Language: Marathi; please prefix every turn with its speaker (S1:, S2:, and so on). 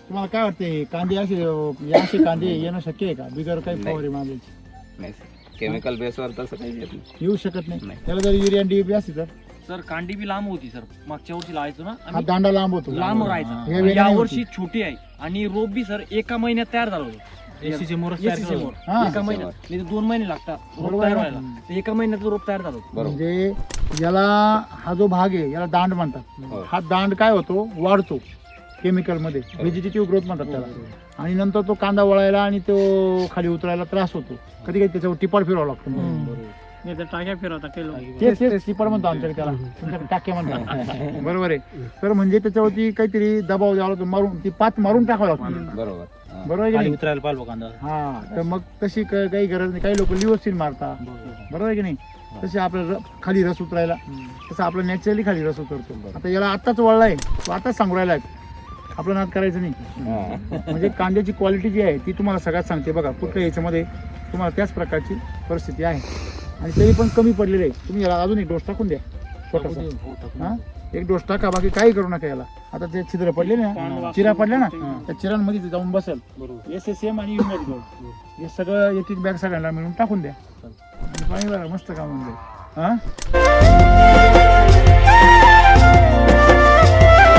S1: तुम्हाला काय वाटते कांदे असे कांदे येणं शक्य आहे का बिगर काही फवारी मारायची?
S2: नाही केमिकल बेसवर तसं काही येत नाही.
S1: येऊ शकत नाही.
S2: नाही.
S1: त्याला जर युरिया डीएपी असती तर
S3: सर कांडी बी लांब होती सर, मागच्या वर्षी लावायचो ना
S1: हा
S3: आम्ही,
S1: दांडा लांब होतो.
S3: लांब
S1: हे
S3: राहायचा.
S1: वेगळं
S3: या
S1: नाही
S3: वर्षी छोटी आहे आणि रोप बी सर एका महिन्यात तयार झालं होतं.
S4: एसीचे मोर
S3: SCC मोर.
S1: हा.
S3: एका महिन्यात नाही तर 2 महिने लागतात रोप
S1: बरोबर
S3: तयार
S1: आहे.
S3: व्हायला, तर एका महिन्यात रोप तयार झालं होतं.
S2: बरोबर.
S1: म्हणजे याला हा जो भाग आहे याला दांड म्हणतात.
S2: हो.
S1: हा दांड काय होतो वाढतो केमिकल मध्ये, व्हेजिटेटिव्ह ग्रोथ म्हणतात त्याला. आणि नंतर तो कांदा वळायला आणि तो खाली उतरायला त्रास होतो. कधी कधी त्याच्यावर टिपाड फिरावं लागतं.
S4: टाक्या फिरवता केलो.
S1: तेच टिपाड म्हणतो आमच्याकडे त्याला, तुमच्याकडे टाक्या म्हणतात. बरोबर आहे. तर म्हणजे त्याच्यावरती काहीतरी दबाव द्यावा लागतो, मारून ती पात मारून टाकावं लागतं.
S2: बरोबर. हा.
S1: बरोबर आहे की नाही?
S4: उतरायला पाहिजे कांदा.
S1: हा, तर मग तशी काही गरज नाही. काही लोक लिओसिन मारतात, बरोबर आहे की नाही? तसे आपल्याला खाली रस उतरायला, तसं आपलं नॅचरली खाली रस उतरतो. आता याला आताच वळलाय, तो आताच सांगू राहिलाय, आपलं नाद करायचं नाही.
S2: हा.
S1: म्हणजे कांद्याची क्वालिटी जी आहे ती तुम्हाला सगळ्यात सांगते. बघा कुठल्या याच्यामध्ये तुम्हाला त्याच प्रकारची परिस्थिती आहे आणि तरी पण कमी पडलेलं आहे. तुम्ही याला अजून एक डोस टाकून द्या छोटासा. हा, एक डोस टाका, बाकी काही करू नका याला. आता ते छिद्र पडले ना, चिरा पडल्या ना, त्या चिरांमध्ये ते जाऊन बसेल. SSM आणि युनिट हे सगळं एक एक बॅग सगळ्यांना मिळून टाकून द्या आणि पाणी भरा, मस्त काम होऊन जाईल. हा